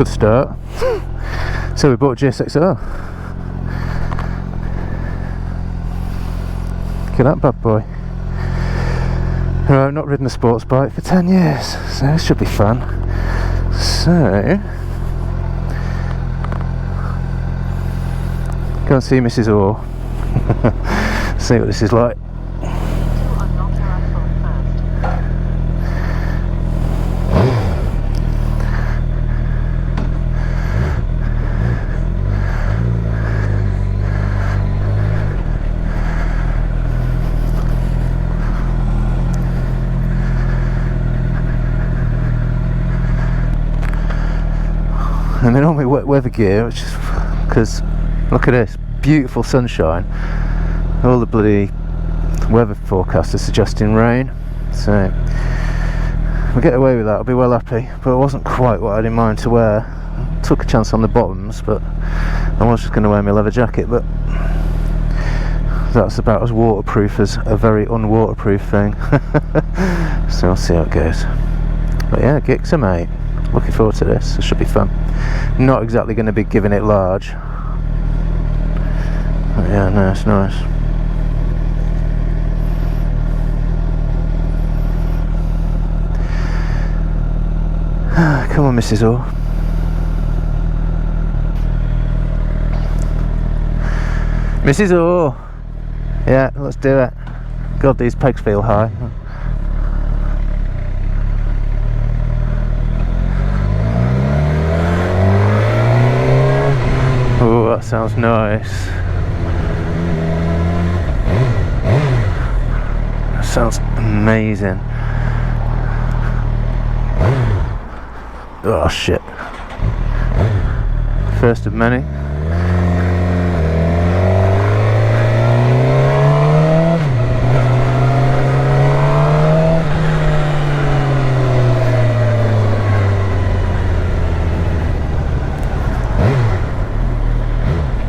Good start. So we bought a GSX-R. Look at that bad boy. Right, I've not ridden a sports bike for 10 years, so this should be fun. So, go and see Mrs. Orr. See what this is like. And then on my wet weather gear, which is because look at this beautiful sunshine. All the bloody weather forecasts are suggesting rain, so if we get away with that, I'll be well happy. But it wasn't quite what I had in mind to wear. Took a chance on the bottoms, but I was just going to wear my leather jacket. But that's about as waterproof as a very unwaterproof thing. So I'll see how it goes. But yeah, Gixxer, mate. Looking forward to this. It should be fun. Not exactly going to be giving it large. But yeah, no, it's nice. Come on, Mrs. Orr. Mrs. Orr. Yeah, let's do it. God, these pegs feel high. Oh, that sounds nice. That sounds amazing. Oh shit. First of many.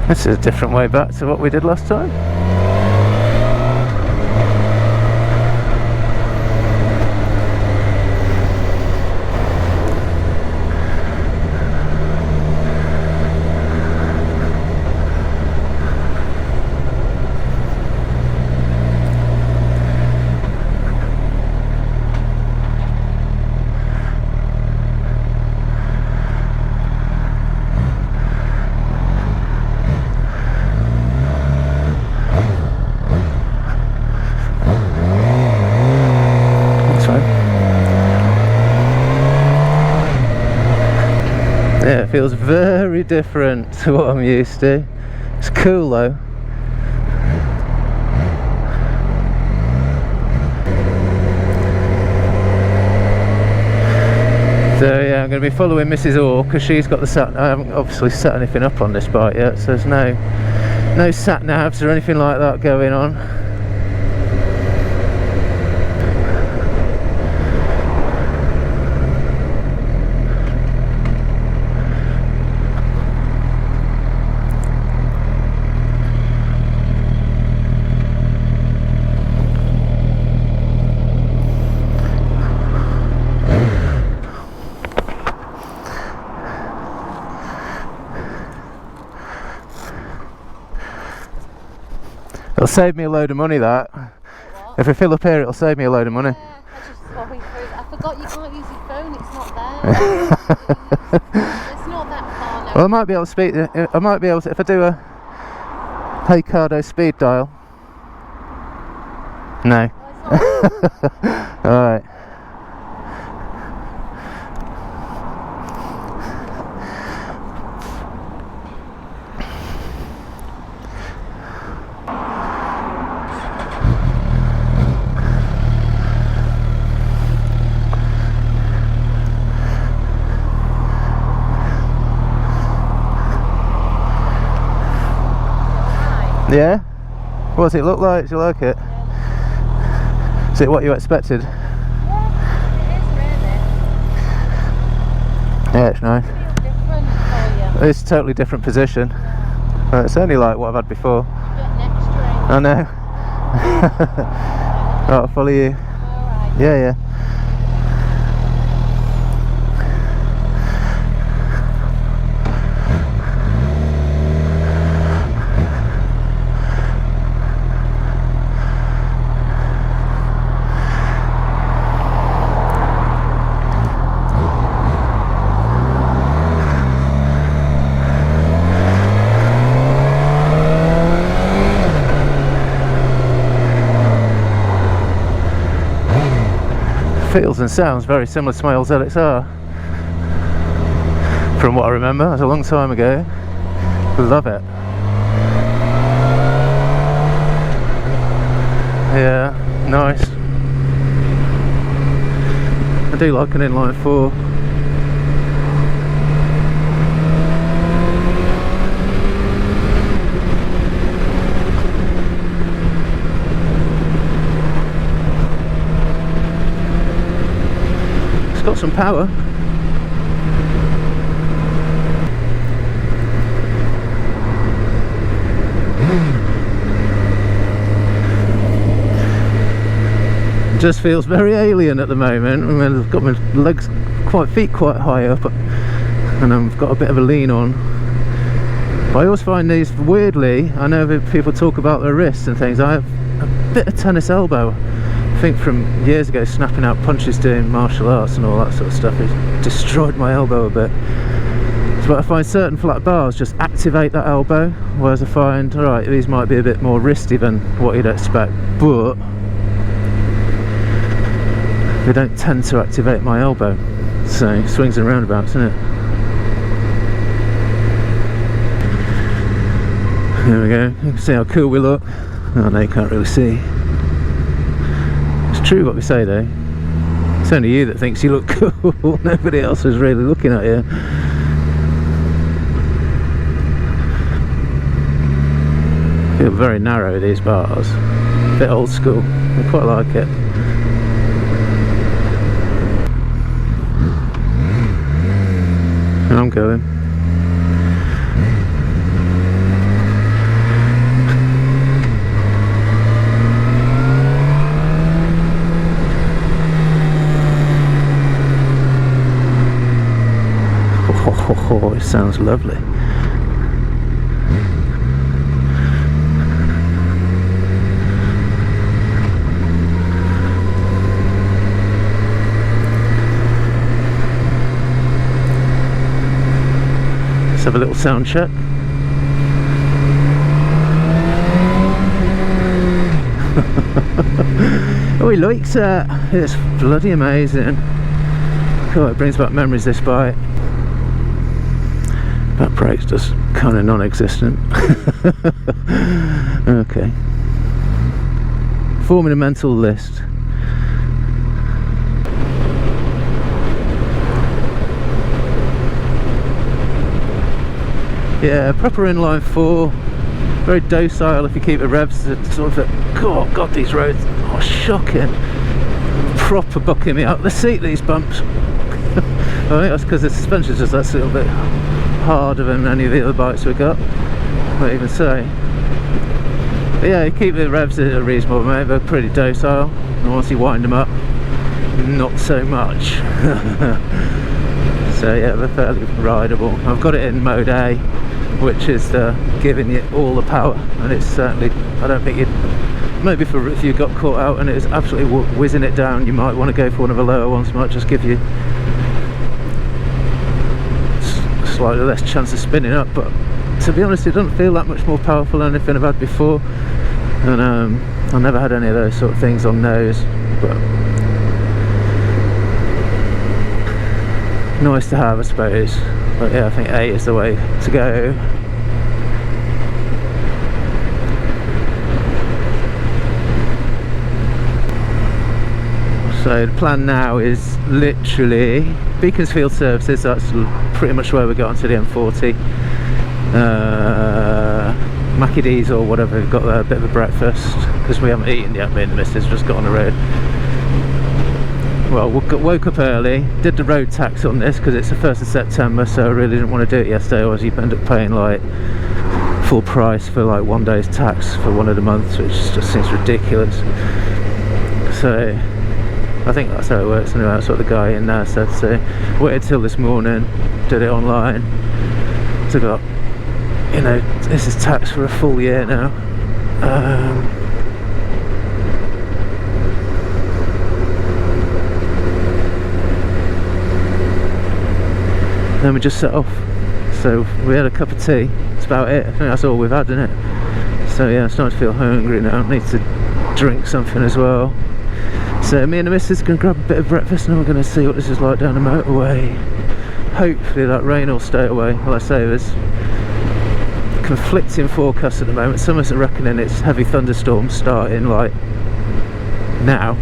This is a different way back to what we did last time. Yeah, it feels very different to what I'm used to. It's cool though. So yeah, I'm going to be following Mrs. Orr because she's got the sat. I haven't obviously set anything up on this bike yet, so there's no sat navs or anything like that going on. It'll save me a load of money, that. What? If I fill up here, it'll save me a load of money. Yeah, I just sorry for it. I forgot you can't use your phone, it's not there. It's not that far now. Well, I might be able to speed. I might be able to, if I do a Heycardo speed dial. No. Oh, alright. Yeah? What does it look like? Do you like it? Is it what you expected? Yeah, it is really. Yeah, it's nice. It feels different for you. It's a totally different position. It's only like what I've had before. You get an extra range. I know. Right, I'll follow you. Alright. Yeah, yeah. Feels and sounds very similar to my old ZX-R. From what I remember, it was a long time ago. Love it. Yeah, nice. I do like an inline 4. It's got some power. Just feels very alien at the moment. I mean, I've got my legs feet quite high up, and I've got a bit of a lean on. But I always find these, weirdly, I know that people talk about their wrists and things. I have a bit of tennis elbow. I think from years ago, snapping out punches doing martial arts and all that sort of stuff, it destroyed my elbow a bit. But I find certain flat bars just activate that elbow, whereas I find, alright, these might be a bit more wristy than what you'd expect, but they don't tend to activate my elbow. So, swings and roundabouts, isn't it? There we go. You can see how cool we look. Oh no, you can't really see. It's true what we say though. It's only you that thinks you look cool. Nobody else is really looking at you. Feel very narrow, these bars. A bit old school. I quite like it. And I'm going. Oh, it sounds lovely. Let's have a little sound check. Oh, he likes it. It's bloody amazing. God, it brings back memories, this bike. That brake's just kind of non-existent. Okay. Forming a mental list. Yeah, proper inline 4. Very docile if you keep the revs at sort of God, these roads are shocking. Proper bucking me out the seat, these bumps. I think that's because the suspension's just that little bit harder than any of the other bikes we've got. Not even say. But yeah, you keep the revs at a reasonable amount, they're pretty docile. And once you wind them up, not so much. So yeah, they're fairly rideable. I've got it in mode A, which is giving you all the power, and it's certainly, I don't think you'd, maybe if you got caught out and it was absolutely whizzing it down, you might want to go for one of the lower ones. Might just give you slightly less chance of spinning up, but to be honest, it doesn't feel that much more powerful than anything I've had before. And I've never had any of those sort of things on those, but nice to have, I suppose. But yeah, I think A is the way to go. So the plan now is literally Beaconsfield services. That's pretty much where we got onto the M40. Mackie D's or whatever, we've got a bit of a breakfast because we haven't eaten yet. Me and the missus just got on the road. Well, woke up early, did the road tax on this because it's the 1st of September, so I really didn't want to do it yesterday, otherwise you'd end up paying like full price for like 1 day's tax for one of the months, which just seems ridiculous. So I think that's how it works anyway. That's what the guy in there said. So waited till this morning, did it online. So got, you know, this is tax for a full year now. Then we just set off. So we had a cup of tea. That's about it. I think that's all we've had, isn't it? So yeah, I'm starting to feel hungry now. I need to drink something as well. So me and the missus can grab a bit of breakfast and we're going to see what this is like down the motorway. Hopefully that rain will stay away. Like I say, there's conflicting forecasts at the moment. Some are reckoning it's heavy thunderstorms starting like now,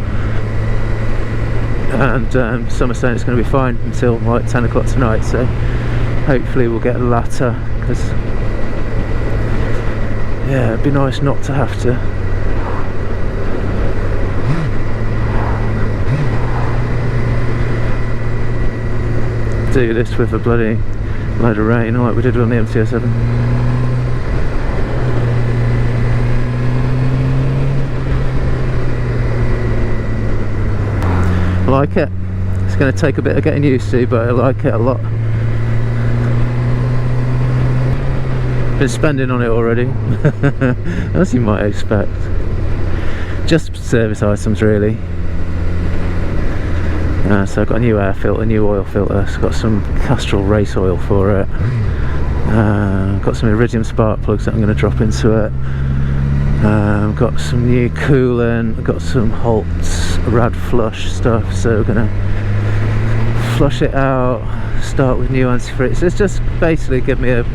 and some are saying it's going to be fine until like 10 o'clock tonight, so hopefully we'll get the latter, because yeah, it'd be nice not to have to do this with a bloody load of rain like we did on the MT-07. I like it. It's going to take a bit of getting used to, but I like it a lot. Been spending on it already, as you might expect. Just service items really. So I've got a new air filter, new oil filter. So I've got some Castrol race oil for it. Got some Iridium spark plugs that I'm going to drop into it. Got some new coolant. I've got some Holt's rad flush stuff. So we're going to flush it out. Start with new antifreeze. It's just basically give me a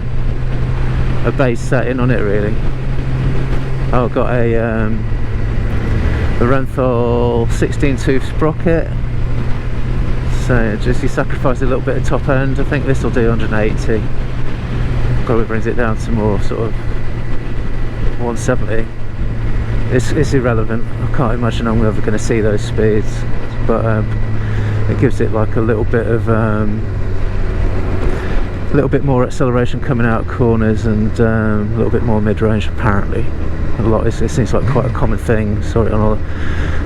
base setting on it really. I've got a Renthal 16 tooth sprocket. So just you sacrifice a little bit of top end. I think this will do 180. Probably brings it down to more sort of 170. It's irrelevant. I can't imagine I'm ever going to see those speeds, but it gives it like a little bit of more acceleration coming out of corners, and a little bit more mid-range apparently. It seems like quite a common thing. Sorry on all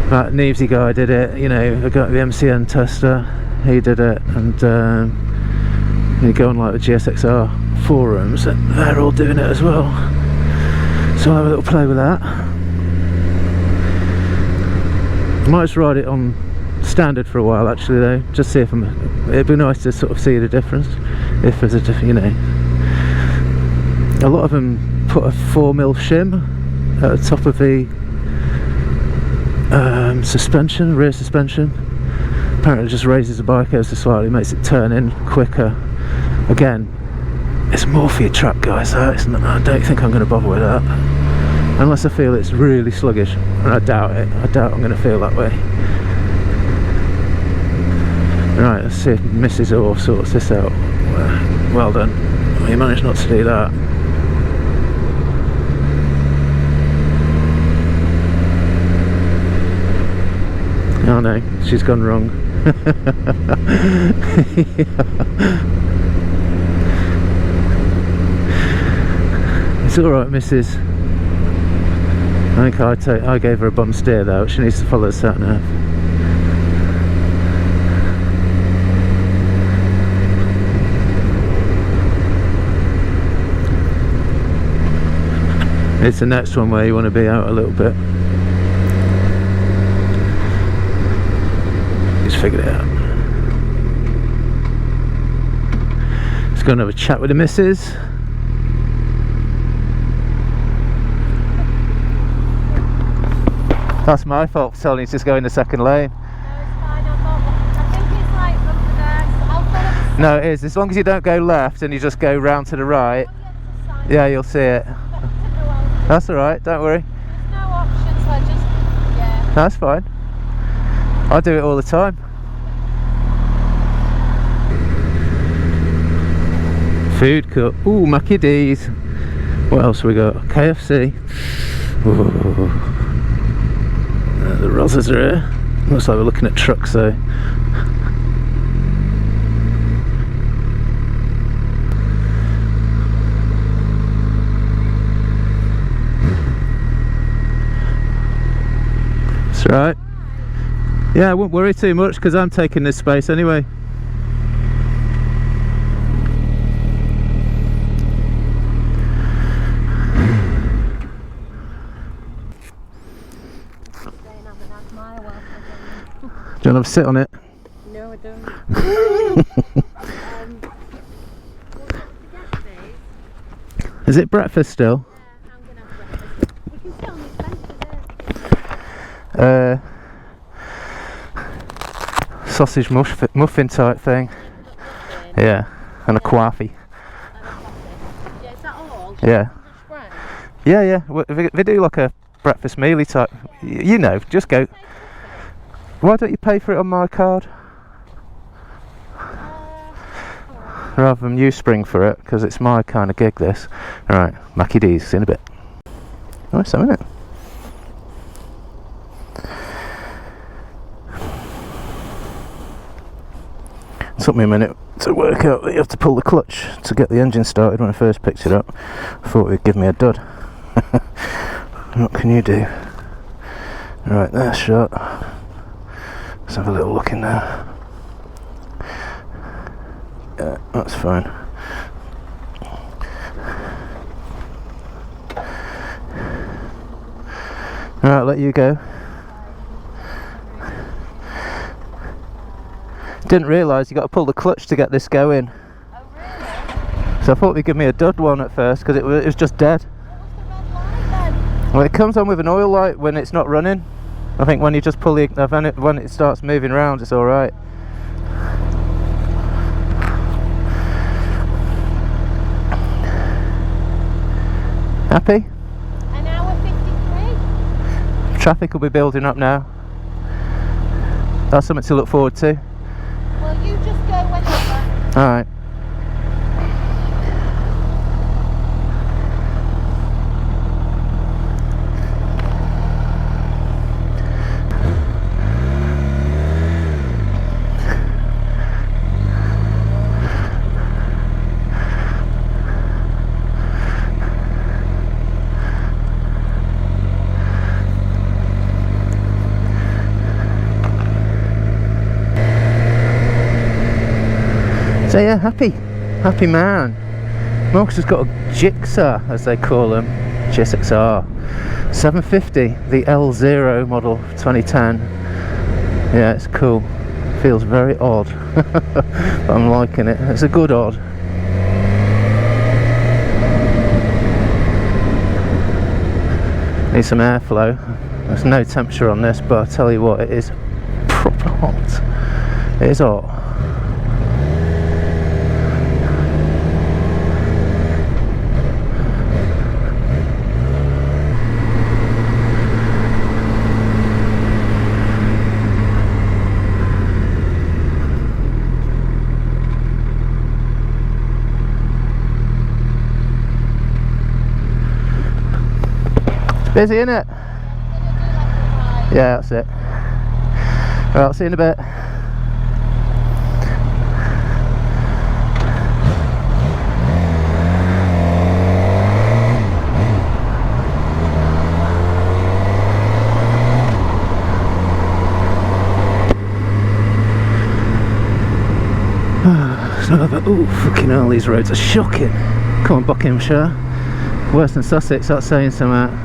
that Neevesy guy did it, you know. I got the MCN tester, he did it, and you go on like the GSX-R forums and they're all doing it as well, so I'll have a little play with that. I might just ride it on standard for a while actually though, just see if it'd be nice to sort of see the difference, if there's a you know, a lot of them put a 4mm shim at the top of the suspension, rear suspension. Apparently it just raises the bike ever so slightly, makes it turn in quicker. Again, it's more for your track guys, so it's not, I don't think I'm going to bother with that, unless I feel it's really sluggish, and I doubt it. I doubt I'm going to feel that way. Right, let's see if Mrs. Orr sorts this out. Well done, you managed not to do that. Oh no, she's gone wrong. It's alright, Mrs. I think I gave her a bum steer though. She needs to follow the sat nav. It's the next one where you want to be out a little bit. Just figured it out. Let's go and have a chat with the missus. That's my fault for telling you to just go in the second lane. No, it's fine. I think it's like over there. I'll follow the No, it is. As long as you don't go left and you just go round to the right. Yeah, you'll see it. That's alright, don't worry. There's no option, so I just, yeah. That's fine. I do it all the time. Food court. Ooh, Mackie D's. What else we got? KFC. Ooh. The Rozzers are here. Looks like we're looking at trucks though. That's right. Yeah, I won't worry too much because I'm taking this space anyway. Do you want to have a sit on it? No, I don't. Is it breakfast still? Yeah, I'm going to have breakfast. We can sit on this bench today. sausage muffin type thing. Yeah, and a coffee. Yeah, is that all? Yeah. Right. Yeah. They do like a breakfast mealy type. You know, just go. Why don't you pay for it on my card? Rather than you spring for it, because it's my kind of gig, this. Alright, Mackie D's, see you in a bit. Nice, isn't it? Took me a minute to work out that you have to pull the clutch to get the engine started when I first picked it up. I thought it would give me a dud. What can you do? Right, there's shot. Let's have a little look in there. Yeah, that's fine. Alright, let you go. Didn't realise you got to pull the clutch to get this going. Oh, really? So I thought they'd give me a dud one at first because it was just dead. What was the red light then? Well, it comes on with an oil light when it's not running. I think when you just pull the when it starts moving around, it's all right. Happy? An hour 53? Traffic will be building up now. That's something to look forward to. Well, you just go whenever. Alright. So yeah, happy man. Marcus has got a Jigsaw, as they call them, GSX-R750, the L0 model 2010. Yeah, it's cool. Feels very odd, but I'm liking it. It's a good odd. Need some airflow. There's no temperature on this, but I tell you what, it is proper hot. It is hot. Busy, innit? Yeah, that's it. Right, I'll see you in a bit. Oh, fucking hell, these roads are shocking. Come on, Buckinghamshire. Worse than Sussex, that's saying something.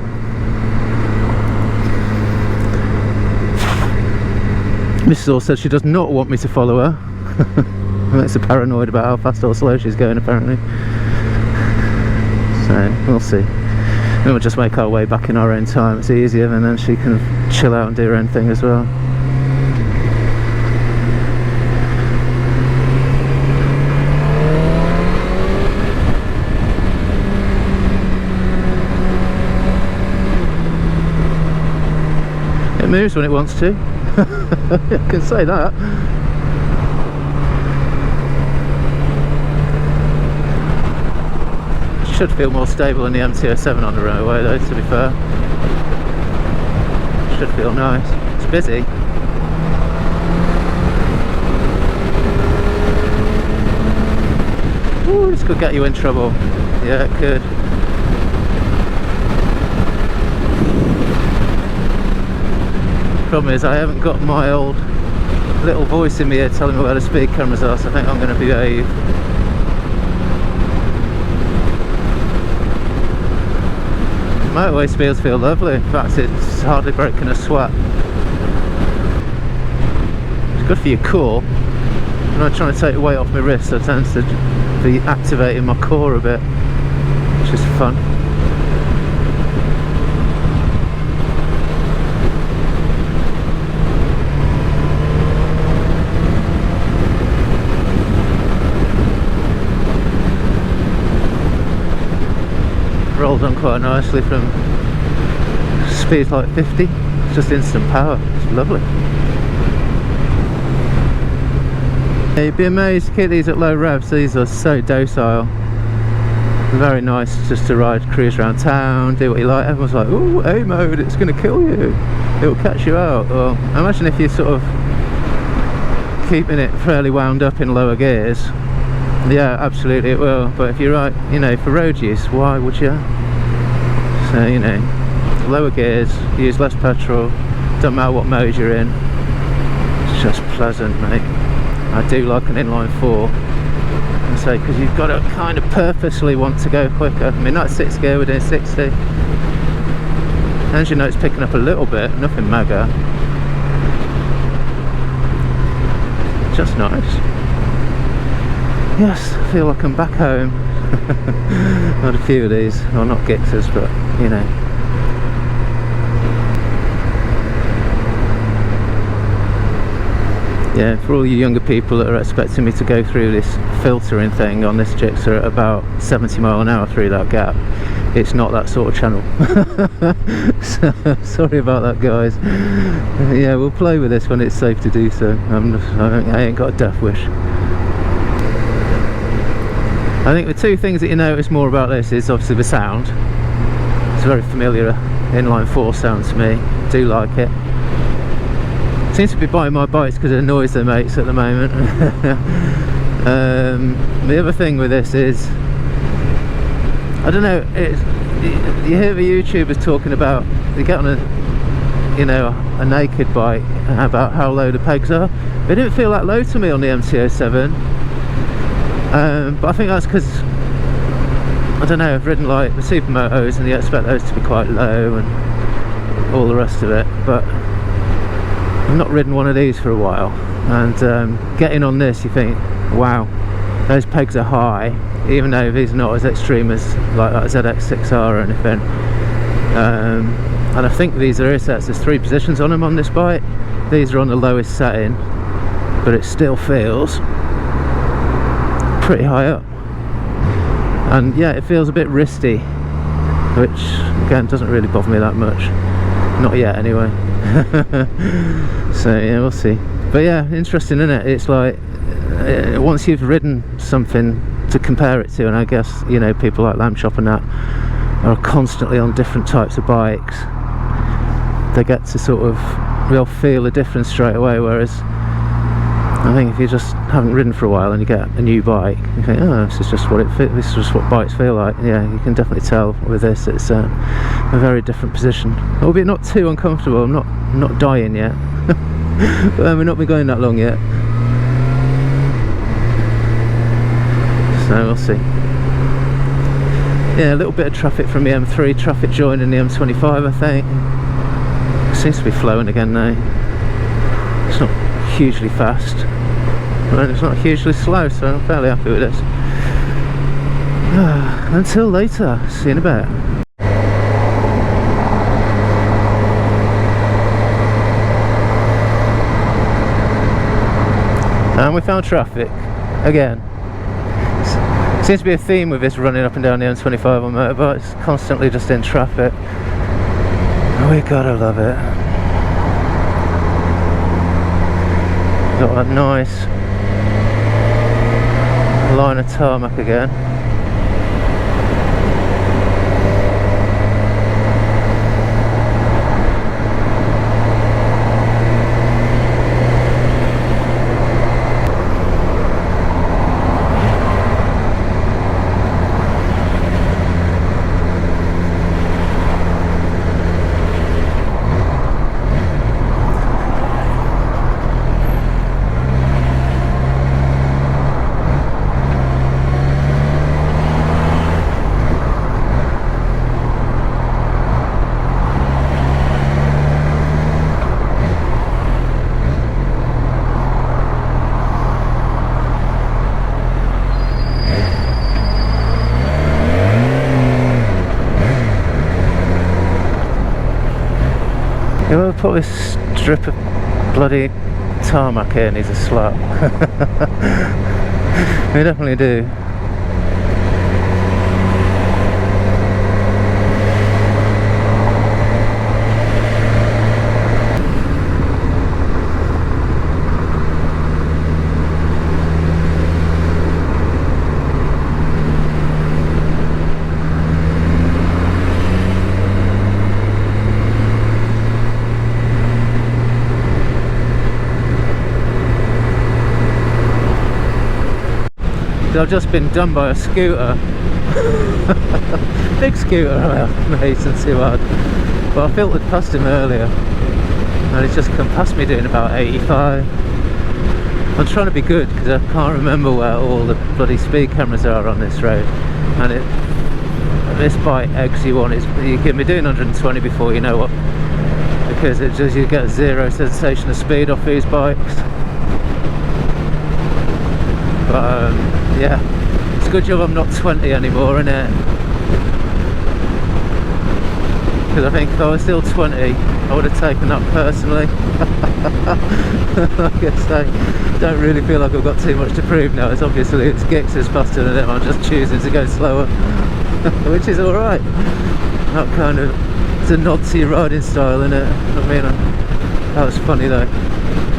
Mrs. Orr said she does not want me to follow her. Makes her paranoid about how fast or slow she's going, apparently. So, we'll see. Then we'll just make our way back in our own time. It's easier, and then she can chill out and do her own thing as well. It moves when it wants to. I can say that. Should feel more stable than the MT-07 on the roadway though, to be fair. Should feel nice. It's busy. Ooh, this could get you in trouble. Yeah, it could. Problem is I haven't got my old little voice in my ear telling me where the speed cameras are, so I think I'm going to behave. Motorway speeds feel lovely. In fact, it's hardly broken a sweat. It's good for your core. When I'm trying to take the weight off my wrist, I tend to be activating my core a bit, which is fun. holds on quite nicely from speeds like 50. It's just instant power. It's lovely. Yeah, you'd be amazed to keep these at low revs. These are so docile. Very nice just to ride, cruise around town, do what you like. Everyone's like, "Ooh, A mode, it's going to kill you. It'll catch you out." Well, imagine if you're sort of keeping it fairly wound up in lower gears. Yeah, absolutely it will. But if you're right, you know, for road use, why would you? So, you know, lower gears, use less petrol, don't matter what mode you're in. It's just pleasant, mate. I do like an inline 4. I say, because you've got to kind of purposely want to go quicker. I mean, that's 6th gear, we're doing 60. As you know, it's picking up a little bit, nothing mega. Just nice. Yes, I feel like I'm back home. Had a few of these, well, not Gixxers, but you know. Yeah, for all you younger people that are expecting me to go through this filtering thing on this Gixxer at about 70 mile an hour through that gap, it's not that sort of channel. So, sorry about that, guys. Yeah, we'll play with this when it's safe to do so. I ain't got a death wish. I think the two things that you notice more about this is obviously the sound. It's a very familiar inline 4 sound to me. Do like it. Seems to be buying my bikes because of the noise they make at the moment. The other thing with this is, I don't know, you hear the YouTubers talking about, they get on a, you know, a naked bike, about how low the pegs are. They didn't feel that low to me on the MT-07. But I think that's because, I don't know, I've ridden like the Supermotos and you expect those to be quite low and all the rest of it, but I've not ridden one of these for a while, and getting on this you think, wow, those pegs are high, even though these are not as extreme as like that ZX6R or anything. And I think these are ear sets, there's 3 positions on them on this bike. These are on the lowest setting, but it still feels pretty high up, and yeah, it feels a bit wristy, which again doesn't really bother me that much, not yet anyway. So yeah, we'll see. But yeah, interesting, isn't it? It's like once you've ridden something to compare it to, and I guess, you know, people like Lamb Chop and that are constantly on different types of bikes, they get to sort of, they'll feel a difference straight away, whereas I think if you just haven't ridden for a while and you get a new bike, you think, oh, this is just what this is just what bikes feel like. Yeah, you can definitely tell with this, it's a very different position. Albeit not too uncomfortable. I'm not dying yet. But we've not been going that long yet. So we'll see. Yeah, a little bit of traffic from the M3, traffic joining the M25, I think. It seems to be flowing again now. It's not hugely fast, and it's not hugely slow, so I'm fairly happy with this. Until later, see you in a bit. And we found traffic again. Seems to be a theme with this running up and down the M25 on motorbikes, constantly just in traffic. We gotta love it. Got that nice line of tarmac again. Whoever put this strip of bloody tarmac here needs a slap. We definitely do. I've just been done by a scooter. Big scooter, I hasten too hard. But I filtered past him earlier, and he's just come past me doing about 85. I'm trying to be good because I can't remember where all the bloody speed cameras are on this road, and this bike eggs you on. You can be doing 120 before you know what, because it just, you get zero sensation of speed off these bikes. But yeah, it's a good job I'm not 20 anymore, isn't it? Because I think if I was still 20, I would have taken that personally. Like I say, don't really feel like I've got too much to prove now. It's obviously it's Gix is faster than him. I'm just choosing to go slower, which is alright. That kind of, it's a nod to your riding style, isn't it? I mean, that was funny though.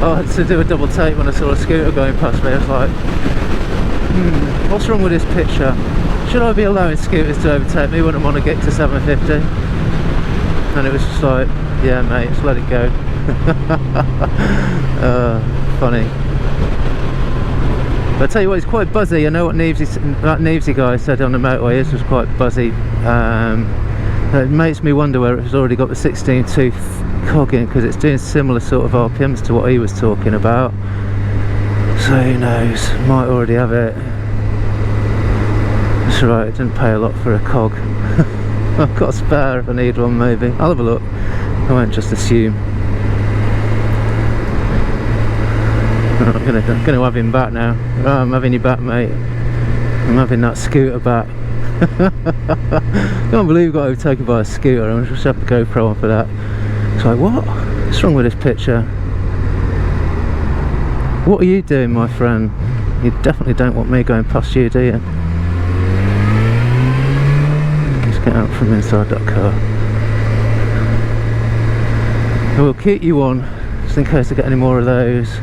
I had to do a double take when I saw a scooter going past me. I was like, what's wrong with this picture? Should I be allowing scooters to overtake me when I'm on a Gix 750? And it was just like, yeah mate, just let it go. Funny. But I tell you what, it's quite buzzy. I know what that Nevesy guy said on the motorway, this was quite buzzy. It makes me wonder whether it's already got the 16 tooth cog in, because it's doing similar sort of RPMs to what he was talking about. So who knows, might already have it. That's right, it didn't pay a lot for a cog. I've got a spare if I need one maybe. I'll have a look, I won't just assume. I'm gonna have him back now. Oh, I'm having you back mate. I'm having that scooter back. Can't believe I got overtaken by a scooter. I just have the GoPro on for that. It's like, what? What's wrong with this picture? What are you doing, my friend? You definitely don't want me going past you, do you? Let's get out from inside that car. We'll keep you on, just in case I get any more of those.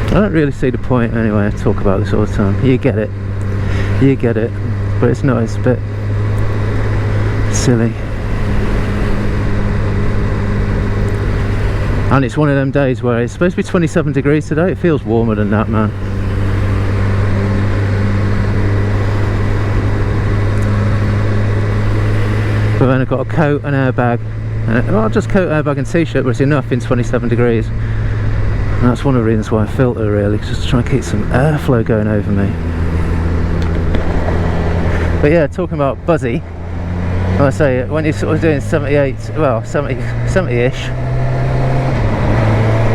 I don't really see the point anyway. I talk about this all the time. You get it. You get it. But it's not, it's a bit silly. And it's one of them days where it's supposed to be 27 degrees today. It feels warmer than that, man. But then I've got a coat and airbag. Well, just coat, airbag and t-shirt, but it's enough in 27 degrees. And that's one of the reasons why I filter, really, just to try and keep some airflow going over me. But yeah, talking about buzzy, like I say, when you're sort of doing 78, well, 70-ish,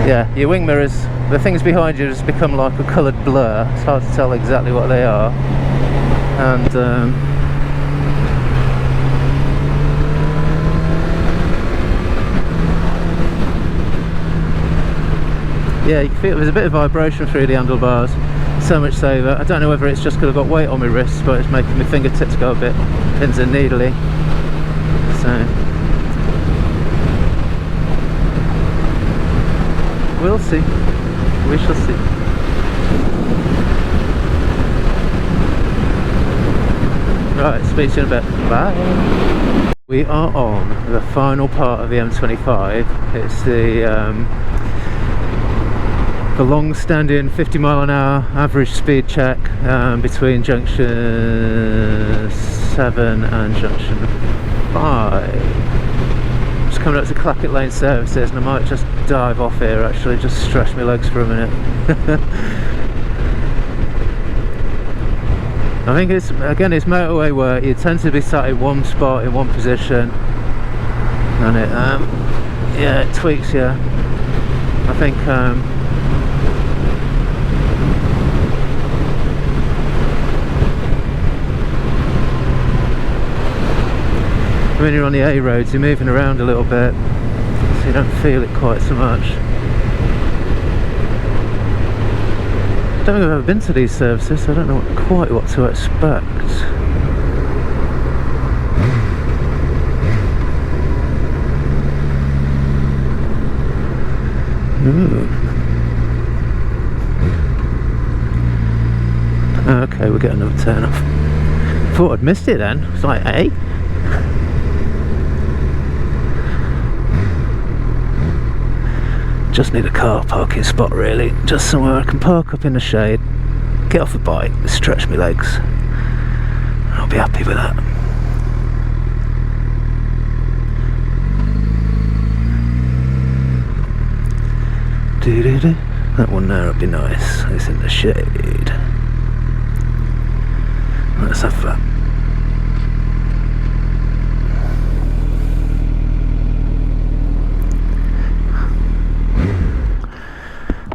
yeah, your wing mirrors, the things behind you just become like a coloured blur. It's hard to tell exactly what they are. And yeah, you can feel there's a bit of vibration through the handlebars, so much so that I don't know whether it's just because I've got weight on my wrists, but it's making my fingertips go a bit pins and needly. So we'll see. We shall see. Right, speak to you in a bit. Bye. We are on the final part of the M25. It's the long-standing 50 mile an hour average speed check between junction 7 and junction 5. Just coming up to Clackett Lane services, and I might just dive off here actually, just stretch my legs for a minute. I think it's, again, it's motorway work. You tend to be sat in one spot in one position, and it yeah, it tweaks you. I think when you're on the A roads, you're moving around a little bit, so you don't feel it quite so much. I don't think I've ever been to these services, so I don't know quite what to expect. Ooh. Okay, we'll get another turn off. Thought I'd missed it then. It's like, hey. Just need a car parking spot really, just somewhere I can park up in the shade. get off the bike, stretch my legs. I'll be happy with that. That one there would be nice. It's in the shade. Let's have that.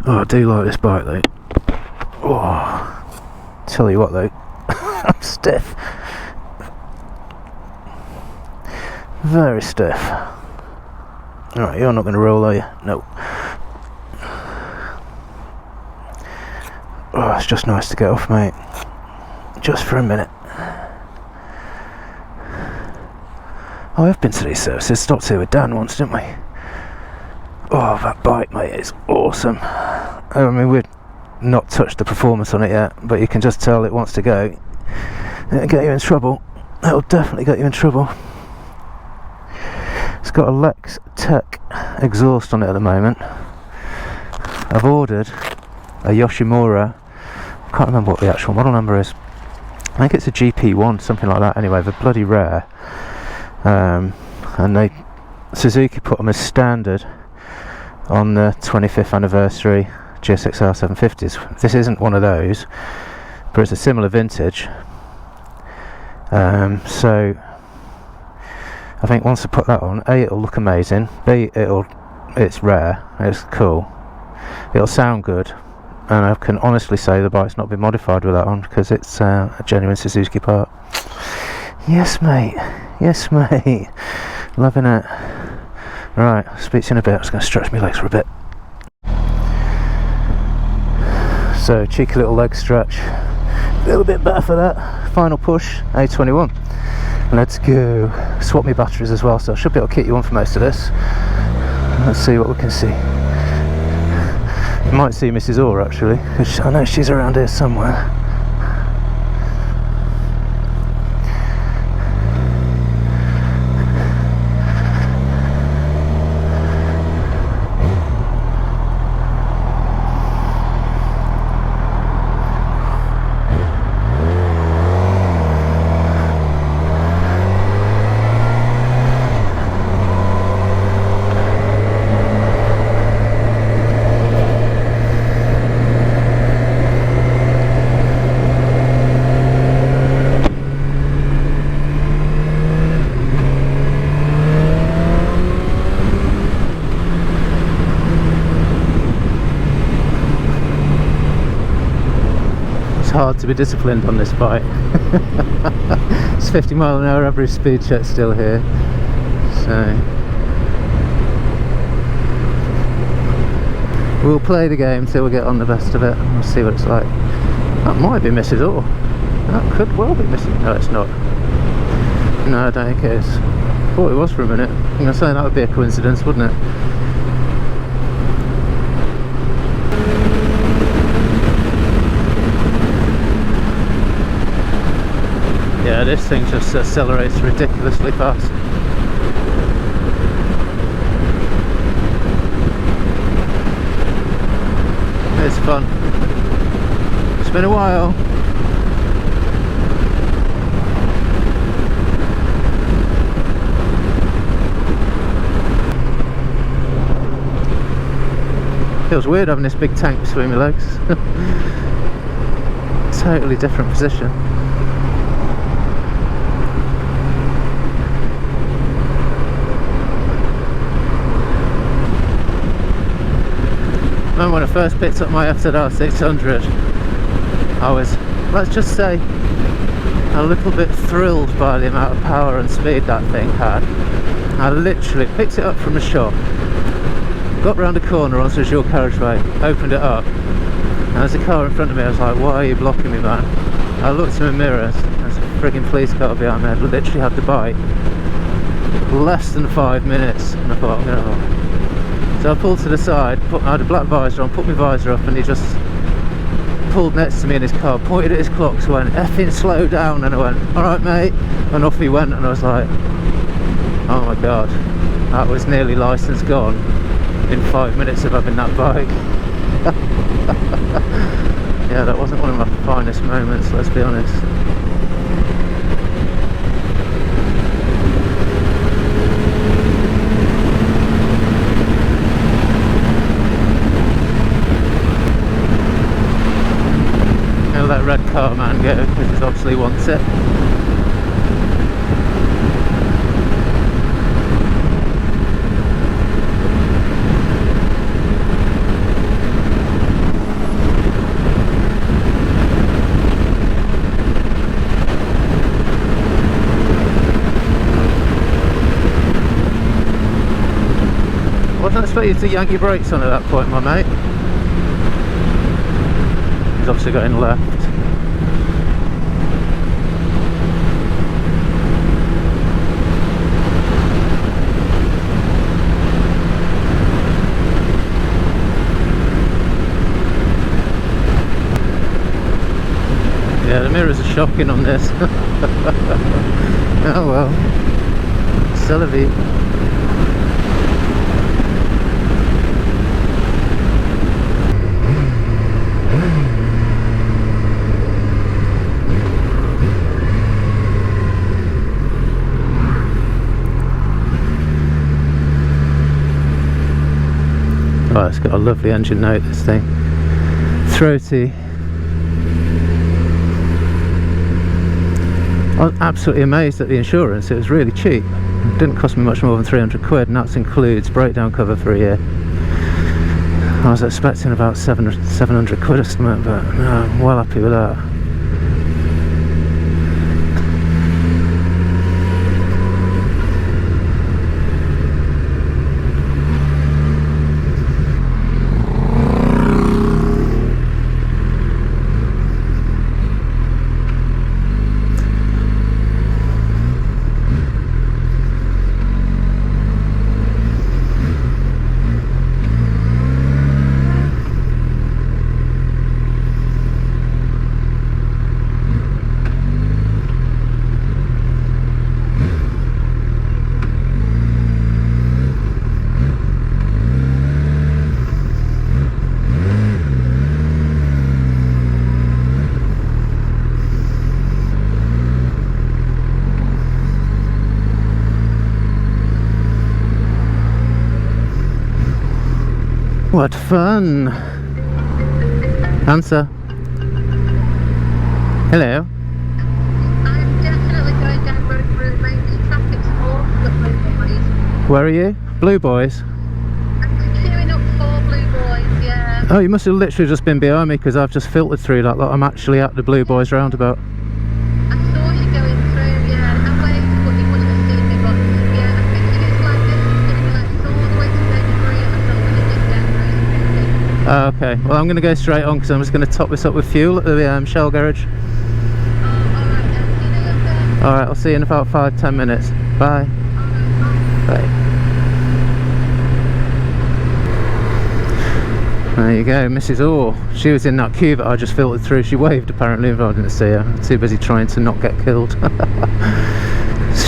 Oh, I do like this bike though. Oh, tell you what though, I'm stiff. Very stiff. Alright, you're not going to roll, are you? No. Oh, it's just nice to get off, mate. Just for a minute. Oh, I've been to these services. Stopped here with Dan once, didn't we? Oh, that bike, mate, is awesome. I mean, we've not touched the performance on it yet, but you can just tell it wants to go. It'll get you in trouble. It'll definitely get you in trouble. It's got a Lex Tech exhaust on it at the moment. I've ordered a Yoshimura. I can't remember what the actual model number is. I think it's a GP1, something like that. Anyway, they're bloody rare. And Suzuki put them as standard on the 25th anniversary GSX-R750s. This isn't one of those, but it's a similar vintage. So I think once I put that on, A, it'll look amazing, B, it's rare, it's cool, it'll sound good, and I can honestly say the bike's not been modified with that on, because it's a genuine Suzuki part. Yes mate, loving it. Right, I'll speak to you in a bit. I'm just going to stretch my legs for a bit. So, cheeky little leg stretch, a little bit better for that. Final push, A21. Let's go. Swap my batteries as well, so I should be able to kit you on for most of this. Let's see what we can see. You might see Mrs. Orr actually, because I know she's around here somewhere. Hard to be disciplined on this bike. It's 50 mile an hour average speed check still here, so we'll play the game till we get on the best of it and we'll see what it's like. That might be Mrs. Orr. That could well be Mrs. No, it's not. No, I don't think it is. Thought it was for a minute. I'm going to say that would be a coincidence, wouldn't it? Yeah, this thing just accelerates ridiculously fast. It's fun. It's been a while. Feels weird having this big tank between my legs. Totally different position. I remember when I first picked up my FZR600, I was, let's just say, a little bit thrilled by the amount of power and speed that thing had. I literally picked it up from a shop, got round a corner onto a dual carriageway, opened it up, and there's a car in front of me. I was like, why are you blocking me, man? I looked in the mirrors, there's a frigging police car behind me. I literally had the bike less than 5 minutes, and I thought, oh. So I pulled to the side, I had a black visor on, put my visor up, and he just pulled next to me in his car, pointed at his clock, so went, effing slow down, and I went, alright mate, and off he went, and I was like, oh my god, that was nearly licence gone in 5 minutes of having that bike. Yeah, that wasn't one of my finest moments, let's be honest. I'll let red car man go, because he obviously wants it. Wasn't expecting you to yank your brakes on at that point, my mate. He's obviously going left. Yeah, the mirrors are shocking on this. Oh well. C'est la vie. Oh, it's got a lovely engine note, this thing. Throaty. I was absolutely amazed at the insurance. It was really cheap. It didn't cost me much more than 300 quid, and that includes breakdown cover for a year. I was expecting about 700 quid or something, but no, I'm well happy with that. What fun! Answer. Hello. I'm definitely going down road route, mate. This traffic's awful at Blue Boys. Where are you? Blue Boys? I'm queuing up for Blue Boys, yeah. Oh, you must have literally just been behind me, because I've just filtered through that lot. I'm actually at the Blue Boys roundabout. I saw you going through, yeah. I waved, but you wouldn't have seen me, but yeah, I think it is like this. It's going to be like this all the way to Bedbury, and I'm not going to dig down road. Oh, okay. Well, I'm going to go straight on, because I'm just going to top this up with fuel at the Shell garage. Oh, alright then. See you in a little bit. Alright, I'll see you in about 5-10 minutes. Bye. Alright, bye. Bye. There you go, Mrs. Orr. She was in that queue that I just filtered through. She waved apparently, but I didn't see her. I'm too busy trying to not get killed.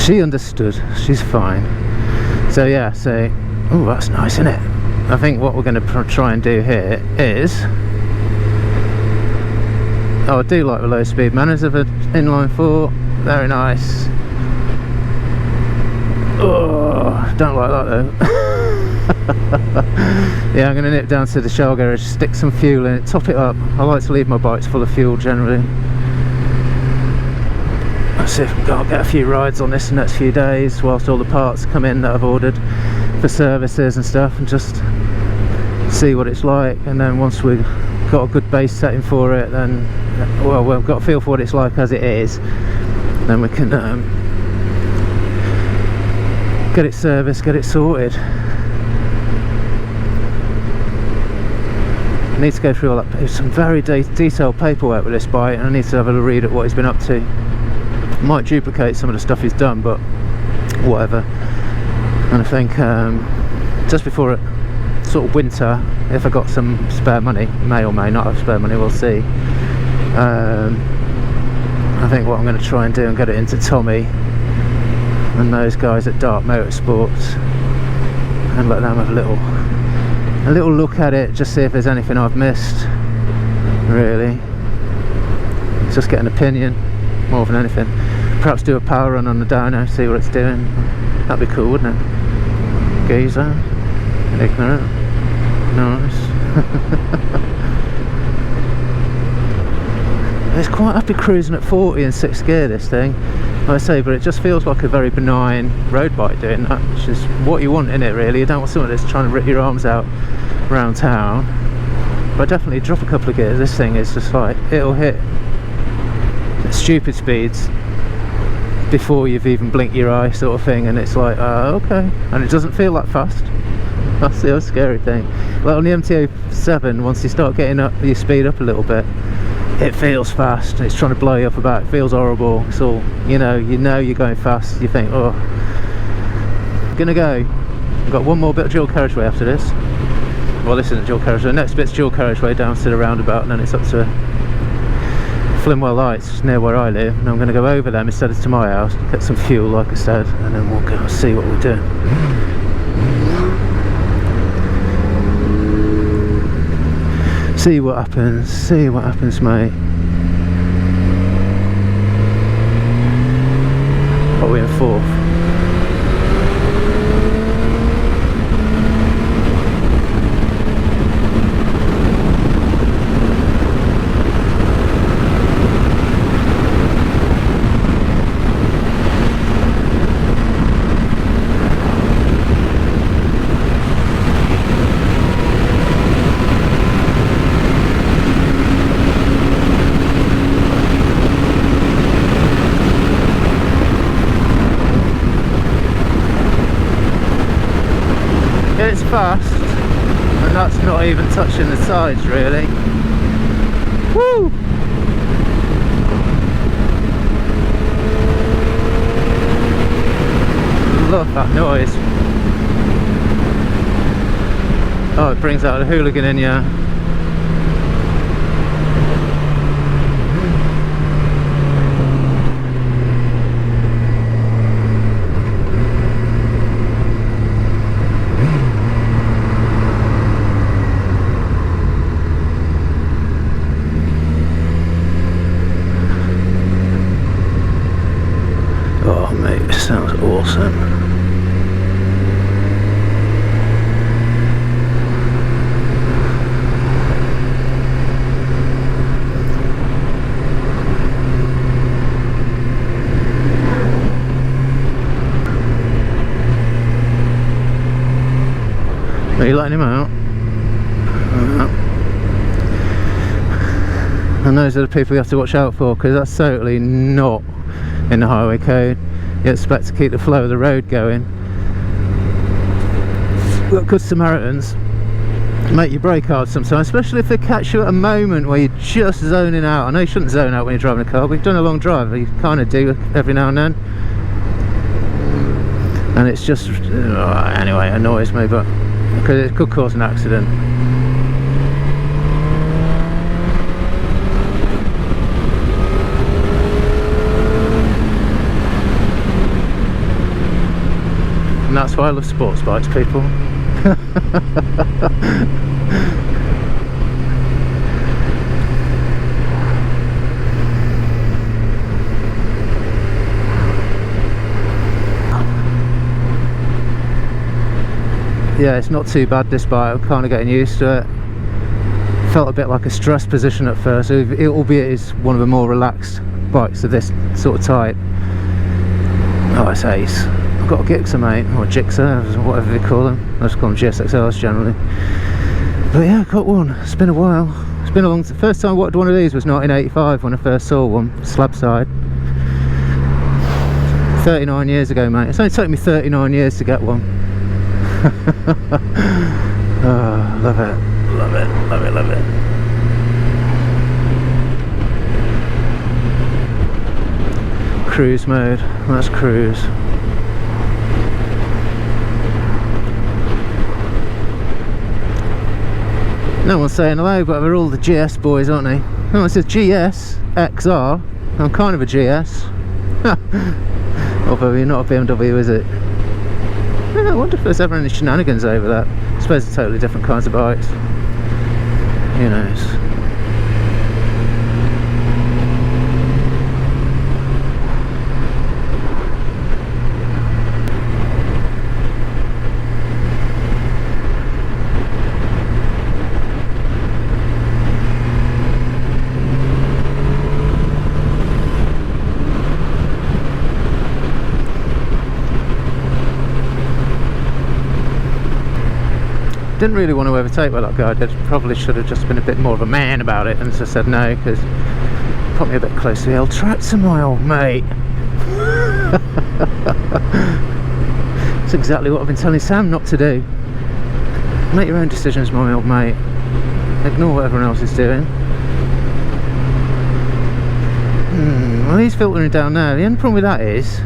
She understood. She's fine. So yeah, oh, that's nice, isn't it? I think what we're going to try and do here is... Oh, I do like the low speed manners of an inline 4. Very nice. Oh, don't like that though. Yeah, I'm going to nip down to the Shell garage, stick some fuel in it, top it up. I like to leave my bikes full of fuel generally. Let's see if we can get a few rides on this in the next few days whilst all the parts come in that I've ordered for services and stuff, and just see what it's like. And then once we've got a good base setting for it, then well, we've got a feel for what it's like as it is, then we can get it serviced, get it sorted. I need to go through all that. There's some very detailed paperwork with this bike, and I need to have a read at what he's been up to. Might duplicate some of the stuff he's done, but whatever. And I think just before it, sort of winter, if I got some spare money, may or may not have spare money, we'll see. I think what I'm going to try and do and get it into Tommy and those guys at Dark Motorsports, and let them have a little look at it, just see if there's anything I've missed, really. just get an opinion more than anything. Perhaps do a power run on the dyno, see what it's doing. That'd be cool, wouldn't it? Geezer, ignorant, nice. It's quite happy cruising at 40 in 6th gear, this thing, like I say, but it just feels like a very benign road bike doing that, which is what you want in it really. You don't want something that's trying to rip your arms out around town. But definitely drop a couple of gears. This thing is just like, it'll hit stupid speeds before you've even blinked your eye, sort of thing, and it's like, okay, and it doesn't feel that fast. That's the scary thing. Like on the MT-07, once you start getting up, you speed up a little bit, it feels fast. It's trying to blow you up about. It feels horrible. It's all, you know you're going fast. You think, oh, I'm gonna go. I've got one more bit of dual carriageway after this. Well, this isn't dual carriageway. The next bit's dual carriageway down to the roundabout, and then it's up to Flimwell Lights, near where I live. And I'm going to go over them instead of to my house, get some fuel, like I said, and then we'll go and see what we're doing. See what happens, mate. What are we in 4th? It's fast, and that's not even touching the sides really. Woo! Love that noise. Oh, it brings out a hooligan in you. Sounds awesome. Are you letting him out? And those are the people you have to watch out for, because that's certainly not in the highway code. You expect to keep the flow of the road going. But good Samaritans make you brake hard sometimes, especially if they catch you at a moment where you're just zoning out. I know you shouldn't zone out when you're driving a car, but you've done a long drive, you kind of do every now and then. And it's just, anyway, it annoys me, but because it could cause an accident. And that's why I love sports bikes, people. Yeah, it's not too bad, this bike. I'm kind of getting used to it. Felt a bit like a stress position at first, albeit it's one of the more relaxed bikes of this sort of type. Oh, it's ace. I've got a Gixxer, mate, or Gixxer, whatever they call them. I just call them GSX-Rs generally. But yeah, I got one. It's been a while. It's been a long time. First time I wanted one of these was 1985 when I first saw one, slab side. 39 years ago, mate. It's only taken me 39 years to get one. Oh, love it, love it, love it, love it. Cruise mode, let's cruise. No one's saying hello, but they're all the GS boys, aren't they? Oh, it says GSX-R. I'm kind of a GS. Although you're not a BMW, is it? I wonder if there's ever any shenanigans over that. I suppose they're totally different kinds of bikes. Who knows? Didn't really want to overtake where that guy did. Probably should have just been a bit more of a man about it and just said no, because put me a bit close to the old tractor, my old mate. That's exactly what I've been telling Sam not to do. Make your own decisions, my old mate. Ignore what everyone else is doing. Well, he's filtering down now. The only problem with that is,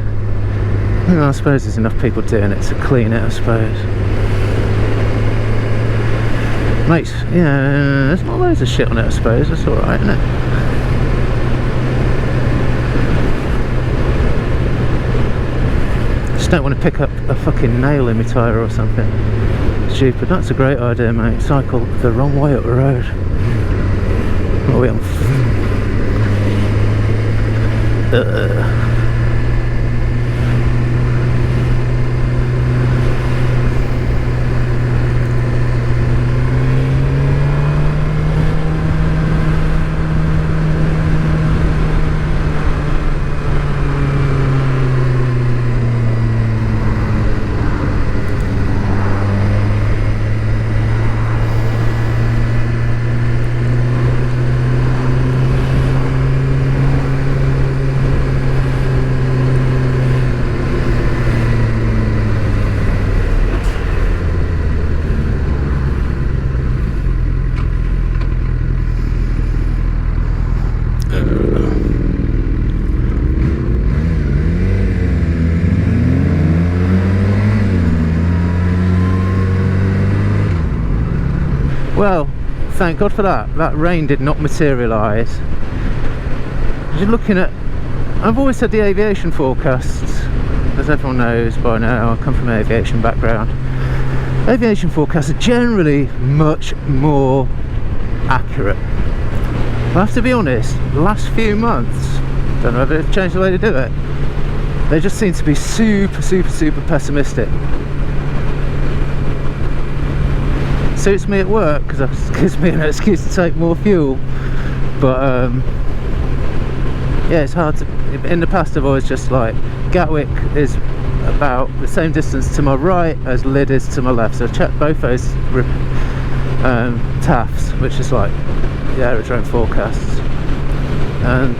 well, I suppose there's enough people doing it to clean it, I suppose. Makes, yeah, there's not loads of shit on it, I suppose. That's alright, isn't it? Just don't want to pick up a fucking nail in my tyre or something stupid. That's a great idea, mate. Cycle the wrong way up the road. What are we on? Well, thank God for that. That rain did not materialise. Just looking at, I've always said the aviation forecasts, as everyone knows by now, I come from an aviation background. Aviation forecasts are generally much more accurate. I have to be honest, the last few months, don't know if they've changed the way to do it, they just seem to be super pessimistic. Suits me at work because it gives me an excuse to take more fuel, but yeah, it's hard to, in the past I've always just like, Gatwick is about the same distance to my right as Lyd is to my left, so I've checked both those TAFs, which is like the aerodrome forecasts, and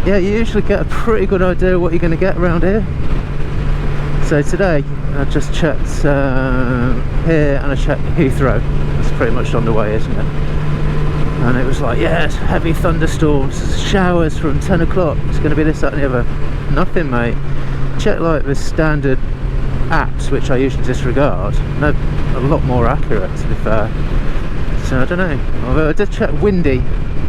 yeah, you usually get a pretty good idea of what you're going to get around here. So today I just checked here, and I checked Heathrow. That's pretty much on the way, isn't it? And it was like, yes, heavy thunderstorms, showers from 10 o'clock, it's going to be this, that and the other. Nothing, mate. Check like the standard apps, which I usually disregard. No, a lot more accurate, to be fair. So I don't know. Although I did check Windy.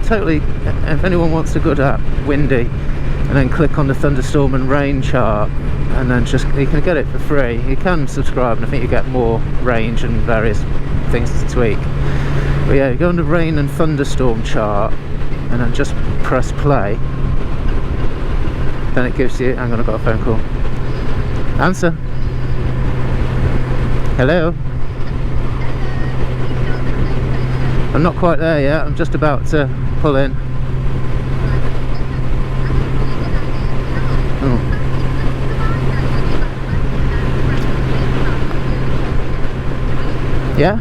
Totally, if anyone wants a good app, Windy, and then click on the thunderstorm and rain chart, and then just, you can get it for free. You can subscribe, and I think you get more range and various things to tweak. But yeah, you go on the rain and thunderstorm chart, and then just press play. Then it gives you, hang on, I've got a phone call. Answer. Hello. I'm not quite there yet, I'm just about to pull in. Oh. Yeah?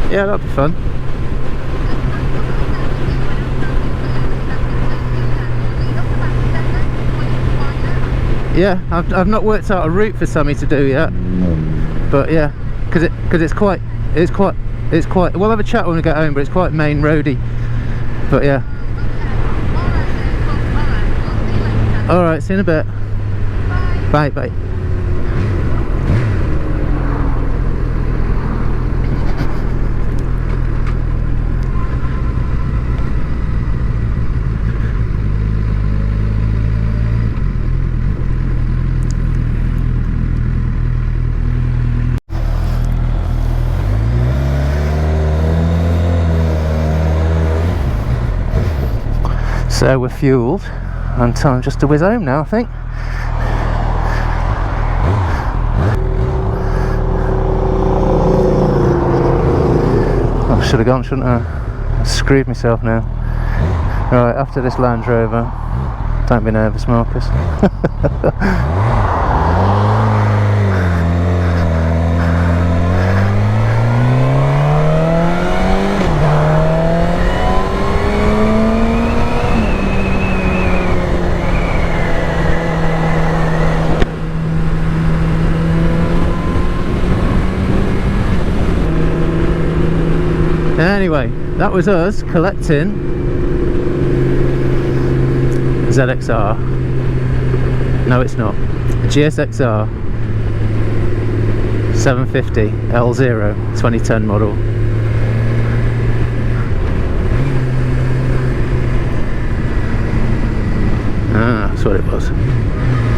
Yeah, that'd be fun. Yeah, I've not worked out a route for Sammy to do yet, but yeah, because it's quite. We'll have a chat when we get home, but it's quite main roady. But yeah. All right, see you in a bit. Bye, bye. So we're fueled, and time just to whiz home now, I think. I should have gone, shouldn't I? I screwed myself now. Right, after this Land Rover, don't be nervous, Marcus. that was us collecting ZXR. No, it's not. GSX-R 750 L0 2010 model. Ah, that's what it was.